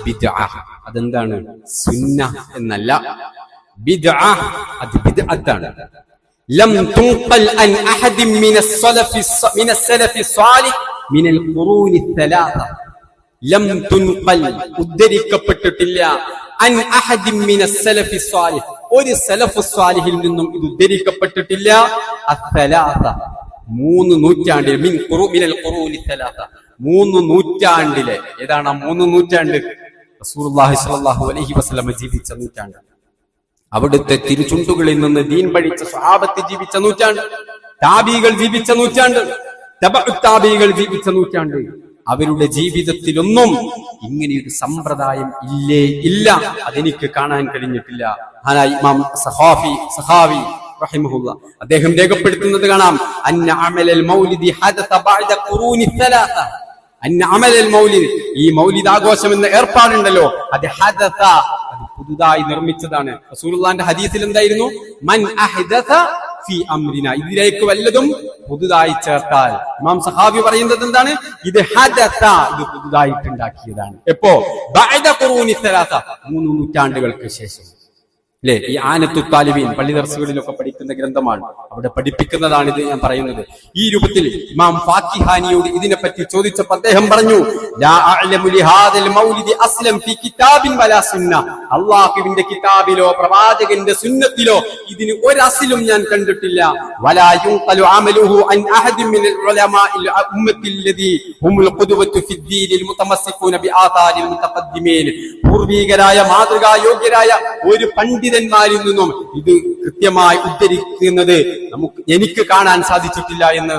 ബിദ്അ. അതെന്താണ്? സുന്ന എന്നല്ല, ബിദ്അ അത് ബിദ്അത്താണ്. ലം തുൻഖൽ അൻ അഹദിൻ മിനസ്-സലഫി സ്വാലിഹ് മിനൽ ഖുറൂനി الثلاث. ലം തുൻഖൽ ഉദ്ധരിക്കപ്പെട്ടിട്ടില്ല, അൻ അഹദിൻ മിനസ്-സലഫി സ്വാലിഹ്, ഒരു സലഫ് സ്വാലിഹിൽ നിന്നും ഇത് ഉദ്ധരിക്കപ്പെട്ടിട്ടില്ല. അ-സലാസ, 3 നൂറ്റാണ്ടിൽ, മിനൽ ഖുറൂനി الثلاث, 3 നൂറ്റാണ്ടിലെ. ഏതാണ് ആ 3 നൂറ്റാണ്ട്? റസൂലുള്ളാഹി സ്വല്ലല്ലാഹു അലൈഹി വസല്ലം ജീവിച്ച നൂറ്റാണ്ട്. അവിടുത്തെ തിരുചുണ്ടുകളിൽ നിന്ന് ദീൻ പഠിച്ച സ്വഹാബത്ത് ജീവിച്ച നൂറ്റാണ്ട്, താബികൾ ജീവിച്ച നൂറ്റാണ്ട്, തബഉ താബികൾ ജീവിച്ച നൂറ്റാണ്ട്. അവരുടെ ജീവിതത്തിലൊന്നും ഇങ്ങനെയൊരു സമ്പ്രദായം ഇല്ല. അതെനിക്ക് കാണാൻ കഴിഞ്ഞിട്ടില്ല. ഇമാം സഖാവി റഹിമഹുല്ലാഹ് അദ്ദേഹം രേഖപ്പെടുത്തുന്നത് കാണാം, അന്ന അമലൽ മൗലിദി ഹദസ ബഅദ ഖുറൂനി الثلاث. അന്ന അമലൽ മൗലിദ്, ഈ മൗലിദ് ആഘോഷം എന്ന ഏർപ്പാടുണ്ടല്ലോ, അത് ഹദസ, അത് പുതുതായി നിർമ്മിച്ചതാണ്. റസൂലുള്ളാഹിന്റെ ഹദീസിൽ എന്തായിരുന്നു? മൻ അഹ്ദസ ഫീ അംരിന, ഇതിലേക്ക് വല്ലതും പുതുതായി ചേർത്താൽ. ഇമാം സഹാബി പറയുന്നത് എന്താണ്? ഇത് ഹദസ, ഇത് പുതുതായിട്ടുണ്ടാക്കിയതാണ്. എപ്പോ? ബഅദ ഖുറൂനി الثلاث, 3 നൂറ്റാണ്ടുകൾക്ക് ശേഷം. അല്ലെ, ഈ ആനത്തു താലിബീൻ പള്ളി ദർസുകളിലൊക്കെ പഠിക്കുന്ന ഗ്രന്ഥമാണ്. അവിടെ പഠിപ്പിക്കുന്നതാണ് ഇത് ഞാൻ പറയുന്നത്. ഈ രൂപത്തിൽ ഇമാം ഫാക്കിഹാനിയോട് ഇതിനെപ്പറ്റി ചോദിച്ചപ്പോൾ അദ്ദേഹം പറഞ്ഞു, ലാ അഅലമു ലിഹാദൽ മൗലിദി അസ്ലം ഫീ കിതാബിൻ വലാ സുന്ന, അല്ലാഹുവിന്റെ കിതാബിലോ പ്രവാചകന്റെ സുന്നത്തിലോ ഇതിന് ഒരു അസ്ലും ഞാൻ കണ്ടിട്ടില്ല. വലാ യുൻഖലു അമലുഹു അൻ അഹദിൻ മിനൽ ഉലമാഇൽ ഉമ്മത്തിൽ ലദി ഹുമുൽ ഖുദ്വത്തു ഫിദ്ദീനിൽ മുതമസ്സിഖൂന ബിആതാരിൽ മുതഖദ്ദിമീൻ, പൂർവീകരായ മാതൃകാ യോഗ്യരായ ഒരു പണ്ഡിതന്മാരിൽ നിന്നും ഇത് കൃത്യമായി ഉദ്ധരിക്കുന്നത് എനിക്ക് കാണാൻ സാധിച്ചിട്ടില്ല എന്ന്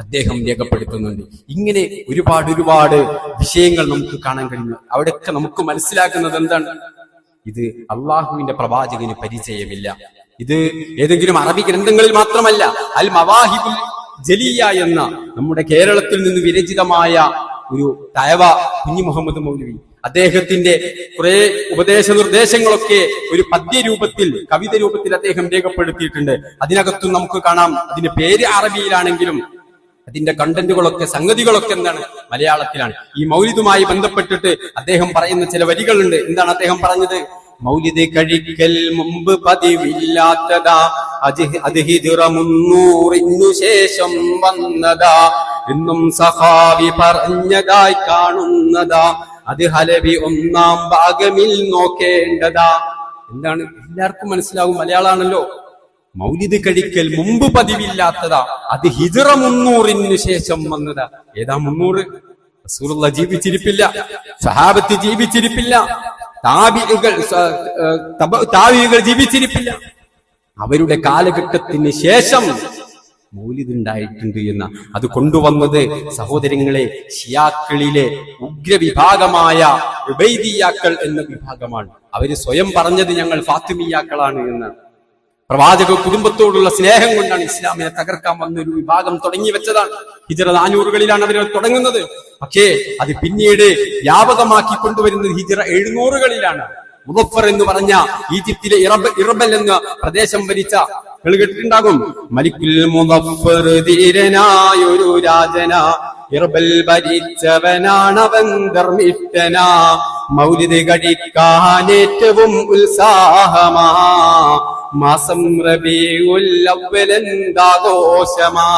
അദ്ദേഹം രേഖപ്പെടുത്തുന്നുണ്ട്. ഇങ്ങനെ ഒരുപാട് വിഷയങ്ങൾ നമുക്ക് കാണാൻ കഴിയും. അവിടെയൊക്കെ നമുക്ക് മനസ്സിലാക്കുന്നത് എന്താണ്? ഇത് അള്ളാഹുവിന്റെ പ്രവാചകന് പരിചയമില്ല. ഇത് ഏതെങ്കിലും അറബി ഗ്രന്ഥങ്ങളിൽ മാത്രമല്ല, അൽ മവാഹിബുൽ ജലിയ എന്ന നമ്മുടെ കേരളത്തിൽ നിന്ന് വിരചിതമായ ഒരു തയവ കുഞ്ഞി മുഹമ്മദ് മൗലവി, അദ്ദേഹത്തിന്റെ കുറെ ഉപദേശ നിർദ്ദേശങ്ങളൊക്കെ ഒരു പദ്യരൂപത്തിൽ, കവിത രൂപത്തിൽ അദ്ദേഹം രേഖപ്പെടുത്തിയിട്ടുണ്ട്. അതിനകത്തും നമുക്ക് കാണാം, അതിന്റെ പേര് അറബിയിലാണെങ്കിലും അതിന്റെ കണ്ടന്റുകളൊക്കെ, സംഗതികളൊക്കെ എന്താണ്? മലയാളത്തിലാണ്. ഈ മൗലിദുമായി ബന്ധപ്പെട്ടിട്ട് അദ്ദേഹം പറയുന്ന ചില വരികളുണ്ട്. എന്താണ് അദ്ദേഹം പറഞ്ഞത്? മൗലിദ് കഴിക്കൽ മുമ്പ് പതിവില്ലാത്തതാ, അത് ഹിജ്റ 300 ശേഷം വന്നതാ, എന്നും സഹാബി പറഞ്ഞതായി കാണുന്നതാ, അത് ഹലബി 1-ാം ഭാഗമിൽ നോക്കേണ്ടതാ. എന്താണ്? എല്ലാവർക്കും മനസ്സിലാവും, മലയാളാണല്ലോ. മൗലിദ് കഴിക്കൽ മുമ്പ് പതിവില്ലാത്തതാ, അത് ഹിജ്റ 300 ശേഷം വന്നതാ. ഏതാ 300? റസൂലുള്ളാഹി ജീവിച്ചിരിപ്പില്ല, സഹാബത്ത് ജീവിച്ചിരിപ്പില്ല, താബിഈകൾ ജീവിച്ചിരിപ്പില്ല. അവരുടെ കാലഘട്ടത്തിന് ശേഷം മൗലിദ് ഉണ്ടായിട്ടുണ്ട് എന്ന അത് കൊണ്ടുവന്നത് സഹോദരങ്ങളെ ഷിയാക്കളിലെ ഉഗ്രവിഭാഗമായ ഉബൈദിയാക്കൾ എന്ന വിഭാഗമാണ്. അവര് സ്വയം പറഞ്ഞത് ഞങ്ങൾ ഫാത്തിമിയാക്കളാണ് എന്നാണ്. പ്രവാചക കുടുംബത്തോടുള്ള സ്നേഹം കൊണ്ടാണ് ഇസ്ലാമിനെ തകർക്കാൻ വന്നൊരു വിഭാഗം തുടങ്ങി വെച്ചതാണ്. ഹിജ്റ 400-കളിലാണ് അവർ തുടങ്ങുന്നത്. പക്ഷേ അത് പിന്നീട് വ്യാപകമാക്കി കൊണ്ടുവരുന്നത് ഹിജ്റ 700-കളിലാണ്. മുദഫർ എന്ന് പറഞ്ഞ ഈജിപ്തിലെ ഇറബൽ എന്ന പ്രദേശം ഭരിച്ച കേട്ടിട്ടുണ്ടാകും. മലിക്കുൽ മുദഫർ ധീരനായൊരു രാജന, ഇറബൽ ഭരിച്ചവനാണവൻ ധർമ്മിഷ്ഠനാ, മൗലിദ് കഴിക്കാൻ ഏറ്റവും ഉത്സാഹമാ, മാസം റബീഉൽ അവ്വൽ എന്താഘോഷമാ.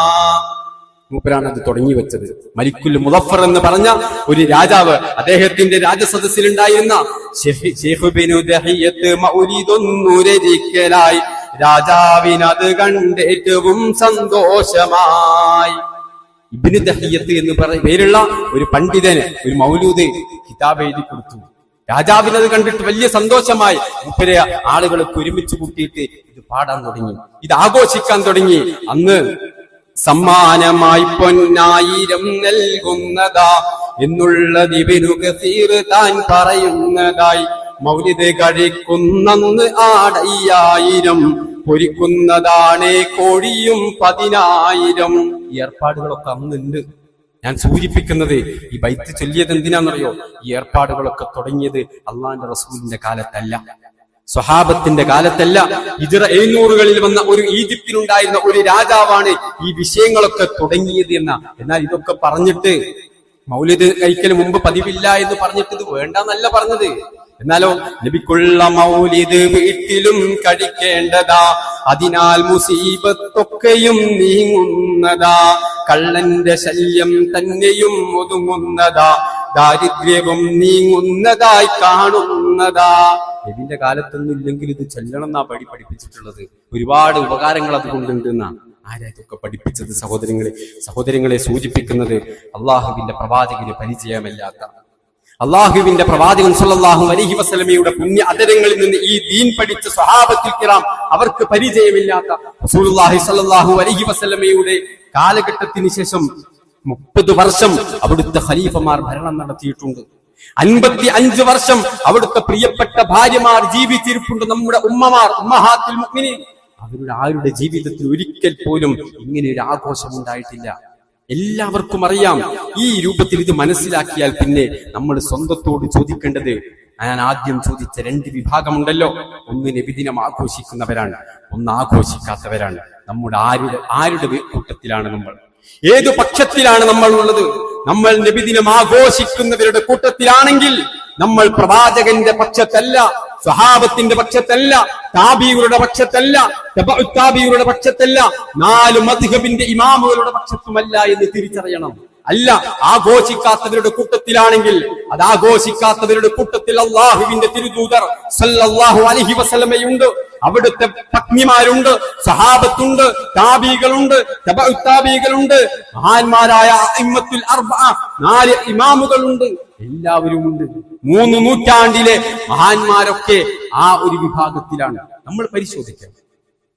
മൂപ്പരാണ് അത് തുടങ്ങി വെച്ചത്. മലിക്കുൽ മുദഫർ എന്ന് പറഞ്ഞ ഒരു രാജാവ്, അദ്ദേഹത്തിന്റെ രാജസദസ്സിലുണ്ടായിരുന്ന ശൈഖ് ഇബ്നു ദഹിയത്ത് മൗലിദൊന്നു രചിക്കലായി, രാജാവിനത് കണ്ട് ഏറ്റവും സന്തോഷമായി. ഇബ്നു ദഹിയത്ത് എന്ന് പേരുള്ള ഒരു പണ്ഡിതന് ഒരു മൗലൂദ് കിതാബ് എഴുതി കൊടുത്തു. രാജാവിനത് കണ്ടിട്ട് വലിയ സന്തോഷമായി. മുപ്പരെ ആളുകളൊക്കെ ഒരുമിച്ച് കൂട്ടിയിട്ട് ഇത് പാടാൻ തുടങ്ങി, ഇത് ആഘോഷിക്കാൻ തുടങ്ങി. അന്ന് സമ്മാനമായി പൊന്നായിരം നൽകുന്നതാ എന്നുള്ളത് ഇബ്നു കസീർ താൻ പറയുന്നതായി, മൗലിദ് കഴിക്കുന്നന്ന് ആടയ്യായിരം, പൊരിക്കുന്നതാണ് കോഴിയും 10,000. ഈ ഏർപ്പാടുകളൊക്കെ അന്നുണ്ട്. ഞാൻ സൂചിപ്പിക്കുന്നത് ഈ ബൈത്ത് ചൊല്ലിയത് എന്തിനാണെന്നറിയോ? ഈ ഏർപ്പാടുകളൊക്കെ തുടങ്ങിയത് അള്ളാന്റെ റസൂലിന്റെ കാലത്തല്ല, സ്വഹാബത്തിന്റെ കാലത്തല്ല. ഹിജ്റ 700-കളിൽ വന്ന ഒരു ഈജിപ്തിലുണ്ടായിരുന്ന ഒരു രാജാവാണ് ഈ വിഷയങ്ങളൊക്കെ തുടങ്ങിയത് എന്ന. എന്നാൽ ഇതൊക്കെ പറഞ്ഞിട്ട് മൗലിദ് കഴിക്കൽ മുമ്പ് പതിവില്ല എന്ന് പറഞ്ഞിട്ട് ഇത് വേണ്ടെന്നല്ല പറഞ്ഞത്. എന്നാലോ നബിക്കുള്ള മൗലിദ് വീട്ടിലും കഴിക്കേണ്ടതാ, അതിനാൽ മുസീബത്തൊക്കെയും നീങ്ങുന്നതാ, കള്ളന്റെ ശല്യം തന്നെയും ഒതുങ്ങുന്നതാ, ദാരിദ്ര്യവും നീങ്ങുന്നതായി കാണുന്നതാ. നബിന്റെ കാലത്തൊന്നും ഇല്ലെങ്കിൽ ഇത് ചൊല്ലണം എന്നാ പഠിപ്പിച്ചിട്ടുള്ളത്. ഒരുപാട് ഉപകാരങ്ങൾ അതുകൊണ്ടുണ്ട് എന്നാണ്. ആരാ ഇതൊക്കെ പഠിപ്പിച്ചത്? സഹോദരങ്ങളെ സൂചിപ്പിക്കുന്നത് അള്ളാഹുവിന്റെ പ്രവാചകന് പരിചയമല്ലാത്ത, അള്ളാഹുവിന്റെ പ്രവാചകൻ സല്ലല്ലാഹു അലൈഹി വസല്ലമയുടെ പുണ്യ അതരങ്ങളിൽ നിന്ന് ഈ ദീൻ പഠിച്ച സ്വഹാബത്തുൽ കിറാം അവർക്ക് പരിചയമില്ലാത്ത റസൂലുള്ളാഹി സല്ലല്ലാഹു അലൈഹി വസല്ലമയുടെ കാലഘട്ടത്തിന് ശേഷം 30 വർഷം അവിടുത്തെ ഖലീഫമാർ ഭരണം നടത്തിയിട്ടുണ്ട്. 55 വർഷം അവിടുത്തെ പ്രിയപ്പെട്ട ഭാര്യമാർ ജീവിച്ചിരിപ്പുണ്ട്. നമ്മുടെ ഉമ്മമാർ, ഉമ്മഹാത്തുൽ മുഅ്മിനീൻ, അവരുടെ ആരുടെ ജീവിതത്തിൽ ഒരിക്കൽ പോലും ഇങ്ങനെ ഒരു ആഘോഷം ഉണ്ടായിട്ടില്ല. എല്ലാവർക്കും അറിയാം. ഈ രൂപത്തിൽ ഇത് മനസ്സിലാക്കിയാൽ പിന്നെ നമ്മൾ സ്വന്തത്തോട് ചോദിക്കേണ്ടത്, ഞാൻ ആദ്യം ചോദിച്ച 2 വിഭാഗമുണ്ടല്ലോ, ഒന്ന് നബിദിനം ആഘോഷിക്കുന്നവരാണ്, ഒന്ന് ആഘോഷിക്കാത്തവരാണ്. നമ്മുടെ ആരുടെ കൂട്ടത്തിലാണ് നമ്മൾ? ഏതു പക്ഷത്തിലാണ് നമ്മൾ ഉള്ളത്? നമ്മൾ നബിദിനം ആഘോഷിക്കുന്നവരുടെ കൂട്ടത്തിലാണെങ്കിൽ നമ്മൾ പ്രവാചകന്റെ പക്ഷത്തല്ല, സ്വഹാബത്തിന്റെ പക്ഷത്തല്ല, താബികളുടെ പക്ഷത്തല്ല, താബികളുടെ പക്ഷത്തല്ല, 4 മദ്ഹബിന്റെ ഇമാമുകളുടെ പക്ഷത്തുമല്ല എന്ന് തിരിച്ചറിയണം. അല്ല, ആഘോഷിക്കാത്തവരുടെ കൂട്ടത്തിലാണെങ്കിൽ അത് ആഘോഷിക്കാത്തവരുടെ കൂട്ടത്തിൽ അള്ളാഹുവിന്റെ തിരുദൂതർ സല്ലല്ലാഹു അലൈഹി വസല്ലമയുണ്ട്, അവിടുത്തെ പത്നിമാരുണ്ട്, സഹാബത്തുണ്ട്, താബികളുണ്ട്, താബികളുണ്ട്, മഹാന്മാരായ അഇമ്മത്തുൽ അർബഅ 4 ഇമാമുകളുണ്ട്, എല്ലാവരും ഉണ്ട്. 3 നൂറ്റാണ്ടിലെ മഹാന്മാരൊക്കെ ആ ഒരു വിഭാഗത്തിലാണ്. നമ്മൾ പരിശോധിക്കാം.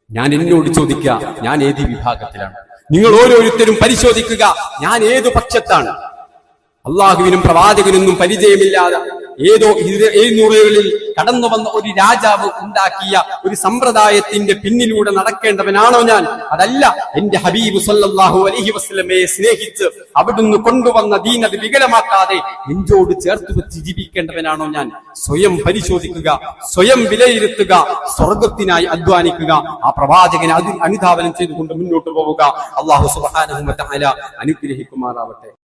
ഞാൻ എന്നോട് ചോദിക്കുക, ഞാൻ ഏത് വിഭാഗത്തിലാണ്? നിങ്ങൾ ഓരോരുത്തരും പരിശോധിക്കുക, ഞാൻ ഏതു പക്ഷത്താണ്. അള്ളാഹുവിനും പ്രവാചകനൊന്നും പരിചയമില്ലാതെ ഏതോ 700കളിൽ കടന്നു വന്ന ഒരു രാജാവ് ഉണ്ടാക്കിയ ഒരു സമ്പ്രദായത്തിന്റെ പിന്നിലൂടെ നടക്കേണ്ടവനാണോ ഞാൻ? അതല്ല. എന്റെ ഹബീബ് സല്ലല്ലാഹു അലൈഹി വസല്ലമയെ സ്നേഹിച്ച് അവിടുന്ന് കൊണ്ടുവന്ന ദീൻ അത് വികലമാക്കാതെ നെഞ്ചോട് ചേർത്ത് വെച്ച് ജീവിക്കേണ്ടവനാണോ ഞാൻ? സ്വയം പരിശോധിക്കുക, സ്വയം വിലയിരുത്തുക, സ്വർഗത്തിനായി അധ്വാനിക്കുക, ആ പ്രവാചകനെ അതിൽ അനുധാവനം ചെയ്തുകൊണ്ട് മുന്നോട്ട് പോവുക. അല്ലാഹു സുബ്ഹാനഹു വ തആല അനുഗ്രഹിക്കുമാറാവട്ടെ.